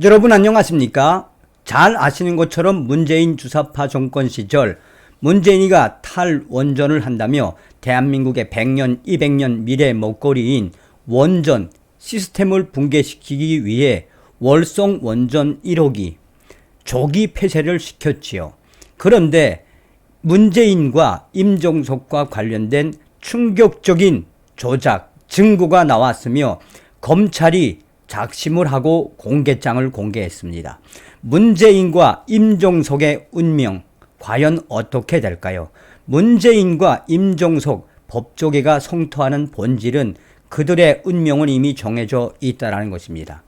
여러분 안녕하십니까? 잘 아시는 것처럼 문재인 주사파 정권 시절 문재인이가 탈원전을 한다며 대한민국의 100년, 200년 미래 먹거리인 원전 시스템을 붕괴시키기 위해 월성 원전 1호기 조기 폐쇄를 시켰지요. 그런데 문재인과 임종석과 관련된 충격적인 조작 증거가 나왔으며 검찰이 작심을 하고 공개장을 공개했습니다. 문재인과 임종석의 운명 과연 어떻게 될까요? 문재인과 임종석 법조계가 성토하는 본질은 그들의 운명은 이미 정해져 있다는 것입니다.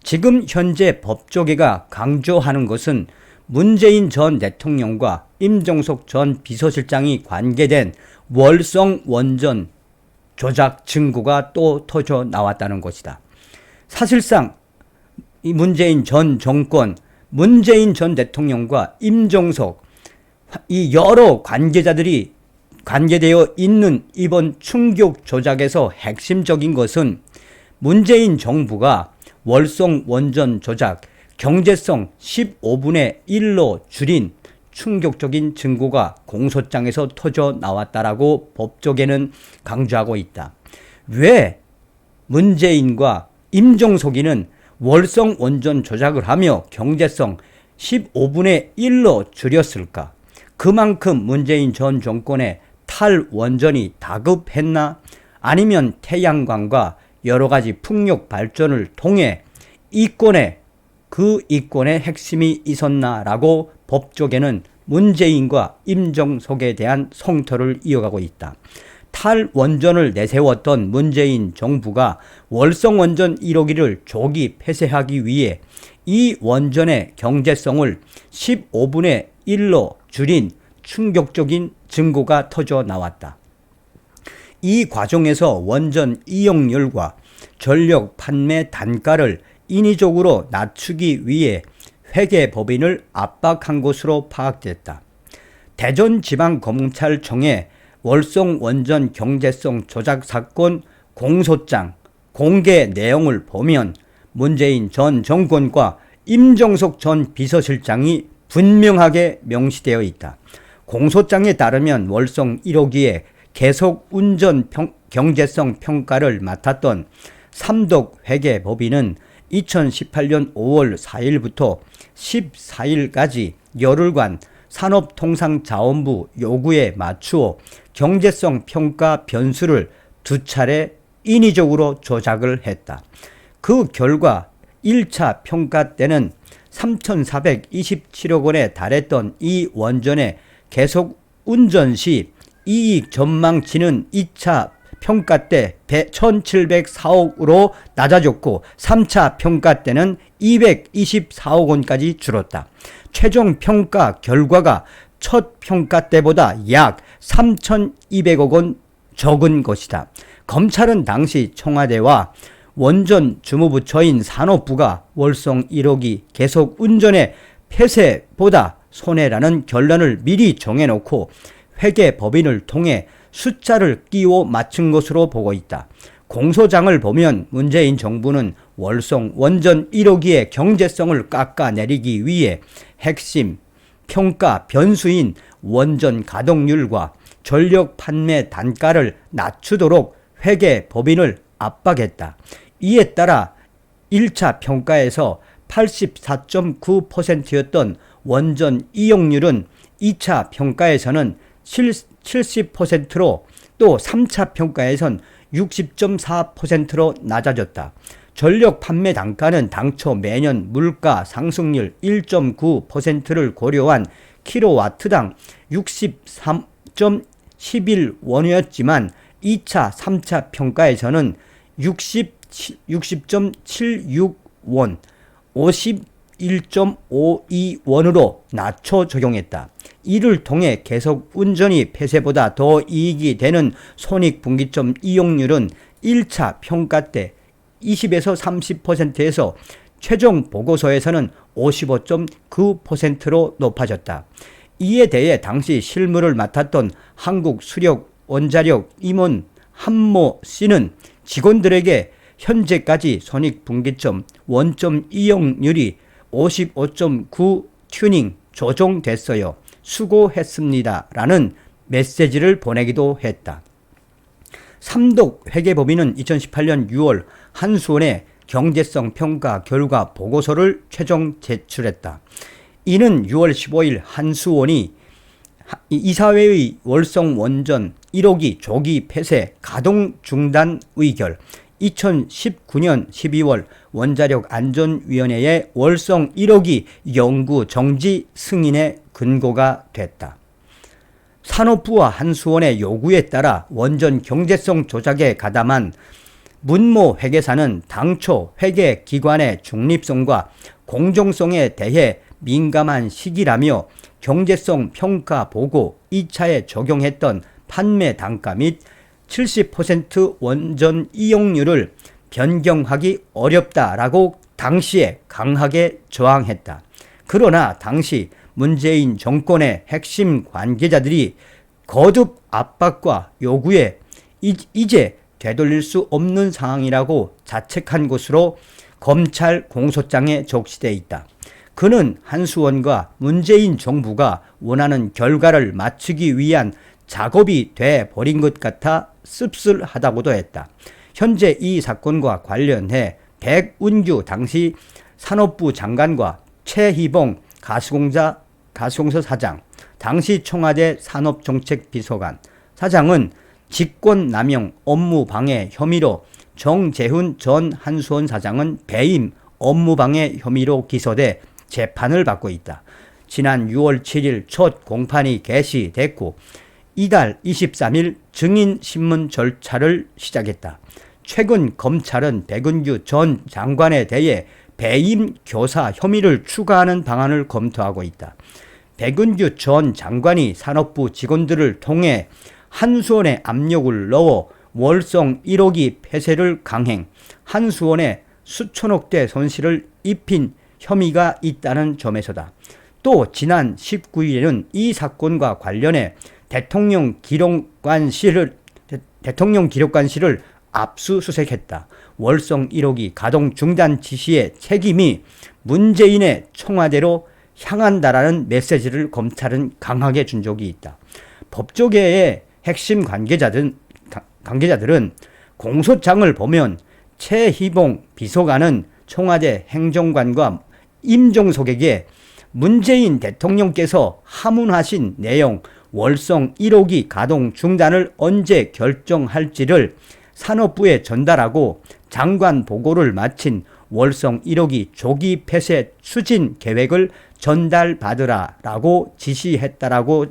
지금 현재 법조계가 강조하는 것은 문재인 전 대통령과 임종석 전 비서실장이 관계된 월성 원전 조작 증거가 또 터져 나왔다는 것이다. 사실상 이 문재인 전 정권, 문재인 전 대통령과 임종석 이 여러 관계자들이 관계되어 있는 이번 충격 조작에서 핵심적인 것은 문재인 정부가 월성 원전 조작 경제성 15분의 1로 줄인 충격적인 증거가 공소장에서 터져 나왔다라고 법조계는 강조하고 있다. 왜 문재인과 임종석이는 월성 원전 조작을 하며 경제성 15분의 1로 줄였을까? 그만큼 문재인 전 정권의 탈원전이 다급했나? 아니면 태양광과 여러 가지 풍력 발전을 통해 이권의 핵심이 있었나라고 법조계는 문재인과 임종석에 대한 성토를 이어가고 있다. 탈원전을 내세웠던 문재인 정부가 월성원전 1호기를 조기 폐쇄하기 위해 이 원전의 경제성을 15분의 1로 줄인 충격적인 증거가 터져 나왔다. 이 과정에서 원전 이용률과 전력 판매 단가를 인위적으로 낮추기 위해 회계법인을 압박한 것으로 파악됐다. 대전지방검찰청에 월성 원전 경제성 조작 사건 공소장 공개 내용을 보면 문재인 전 정권과 임종석 전 비서실장이 분명하게 명시되어 있다. 공소장에 따르면 월성 1호기에 계속 운전 경제성 평가를 맡았던 삼덕회계법인은 2018년 5월 4일부터 14일까지 열흘간 산업통상자원부 요구에 맞추어 경제성 평가 변수를 2차례 인위적으로 조작을 했다. 그 결과 1차 평가 때는 3,427억 원에 달했던 이 원전의 계속 운전 시 이익 전망치는 2차 평가 때 1,704억으로 낮아졌고 3차 평가 때는 224억 원까지 줄었다. 최종 평가 결과가 첫 평가 때보다 약 3,200억 원 적은 것이다. 검찰은 당시 청와대와 원전 주무부처인 산업부가 월성 1호기 계속 운전의 폐쇄보다 손해라는 결론을 미리 정해놓고 회계법인을 통해 숫자를 끼워 맞춘 것으로 보고 있다. 공소장을 보면 문재인 정부는 월성 원전 1호기의 경제성을 깎아내리기 위해 핵심 평가 변수인 원전 가동률과 전력 판매 단가를 낮추도록 회계법인을 압박했다. 이에 따라 1차 평가에서 84.9%였던 원전 이용률은 2차 평가에서는 70%로 또 3차 평가에선 60.4%로 낮아졌다. 전력 판매 단가는 당초 매년 물가 상승률 1.9%를 고려한 킬로와트당 63.11원이었지만 2차, 3차 평가에서는 60.76원, 51.52원으로 낮춰 적용했다. 이를 통해 계속 운전이 폐쇄보다 더 이익이 되는 손익분기점 이용률은 1차 평가 때 20에서 30%에서 최종 보고서에서는 55.9%로 높아졌다. 이에 대해 당시 실무를 맡았던 한국수력원자력 임원 한모 씨는 직원들에게 현재까지 손익분기점 원점 이용률이 55.9 튜닝 조정됐어요. 수고했습니다. 라는 메시지를 보내기도 했다. 삼독 회계법인은 2018년 6월 한수원에 경제성 평가 결과 보고서를 최종 제출했다. 이는 6월 15일 한수원이 이사회의 월성 원전 1호기 조기 폐쇄 가동 중단 의결, 2019년 12월 원자력 안전위원회의 월성 1호기 연구 정지 승인의 근거가 됐다. 산업부와 한수원의 요구에 따라 원전 경제성 조작에 가담한 문모 회계사는 당초 회계기관의 중립성과 공정성에 대해 민감한 시기라며 경제성 평가 보고 2차에 적용했던 판매 단가 및 70% 원전 이용률을 변경하기 어렵다라고 당시에 강하게 저항했다. 그러나 당시 문재인 정권의 핵심 관계자들이 거듭 압박과 요구에 이제 되돌릴 수 없는 상황이라고 자책한 것으로 검찰 공소장에 적시되어 있다. 그는 한수원과 문재인 정부가 원하는 결과를 맞추기 위한 작업이 돼 버린 것 같아 씁쓸하다고도 했다. 현재 이 사건과 관련해 백운규 당시 산업부 장관과 최희봉 가스공사 사장, 당시 청와대 산업정책비서관 사장은 직권남용 업무방해 혐의로, 정재훈 전 한수원 사장은 배임 업무방해 혐의로 기소돼 재판을 받고 있다. 지난 6월 7일 첫 공판이 개시됐고 이달 23일 증인신문 절차를 시작했다. 최근 검찰은 백운규 전 장관에 대해 배임 교사 혐의를 추가하는 방안을 검토하고 있다. 백운규 전 장관이 산업부 직원들을 통해 한수원에 압력을 넣어 월성 1호기 폐쇄를 강행, 한수원에 수천억대 손실을 입힌 혐의가 있다는 점에서다. 또 지난 19일에는 이 사건과 관련해 대통령 기록관실을 압수수색했다. 월성 1호기 가동 중단 지시의 책임이 문재인의 청와대로 향한다라는 메시지를 검찰은 강하게 준 적이 있다. 법조계의 핵심 관계자들은 공소장을 보면 최희봉 비서관은 청와대 행정관과 임종석에게 문재인 대통령께서 하문하신 내용 월성 1호기 가동 중단을 언제 결정할지를 산업부에 전달하고 장관 보고를 마친 월성 1호기 조기 폐쇄 추진 계획을 전달받으라라고 지시했다라고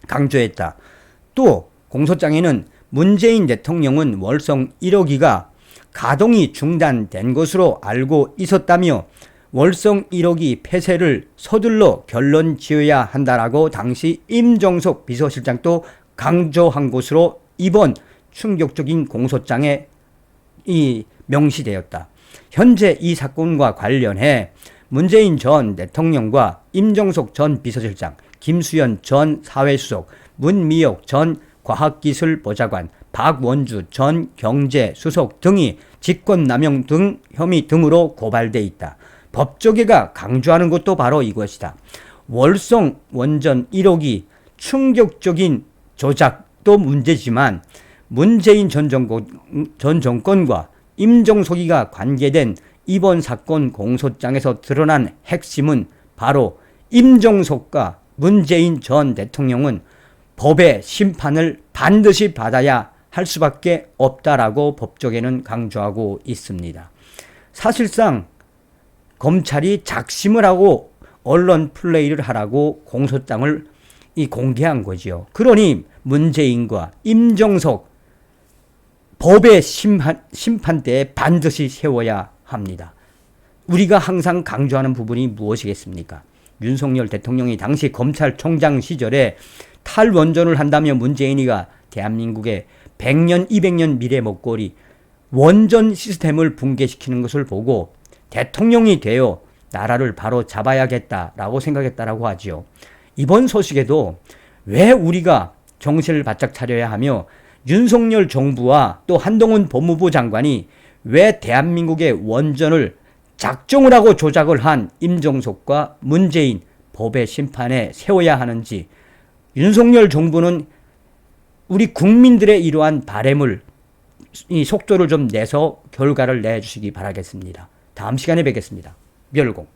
강조했다. 또 공소장에는 문재인 대통령은 월성 1호기가 가동이 중단된 것으로 알고 있었다며 월성 1호기 폐쇄를 서둘러 결론 지어야 한다라고 당시 임종석 비서실장도 강조한 것으로 이번 충격적인 공소장에 명시되었다. 현재 이 사건과 관련해 문재인 전 대통령과 임종석 전 비서실장, 김수현 전 사회수석, 문미옥 전 과학기술보좌관, 박원주 전 경제수석 등이 직권남용 등 혐의 등으로 고발돼 있다. 법조계가 강조하는 것도 바로 이것이다. 월성 원전 1호기 충격적인 조작도 문제지만 문재인 전 정권과 임종석이가 관계된 이번 사건 공소장에서 드러난 핵심은 바로 임종석과 문재인 전 대통령은 법의 심판을 반드시 받아야 할 수밖에 없다라고 법조계는 강조하고 있습니다. 사실상 검찰이 작심을 하고 언론 플레이를 하라고 공소장을 공개한 거지요. 그러니 문재인과 임종석 법의 심판대에 반드시 세워야 합니다. 우리가 항상 강조하는 부분이 무엇이겠습니까? 윤석열 대통령이 당시 검찰총장 시절에 탈원전을 한다며 문재인이가 대한민국의 100년, 200년 미래 먹거리 원전 시스템을 붕괴시키는 것을 보고 대통령이 되어 나라를 바로 잡아야겠다라고 생각했다라고 하지요. 이번 소식에도 왜 우리가 정신을 바짝 차려야 하며 윤석열 정부와 또 한동훈 법무부 장관이 왜 대한민국의 원전을 작정을 하고 조작을 한 임종석과 문재인 법의 심판에 세워야 하는지 윤석열 정부는 우리 국민들의 이러한 바램을 이 속도를 좀 내서 결과를 내주시기 바라겠습니다. 다음 시간에 뵙겠습니다. 멸공.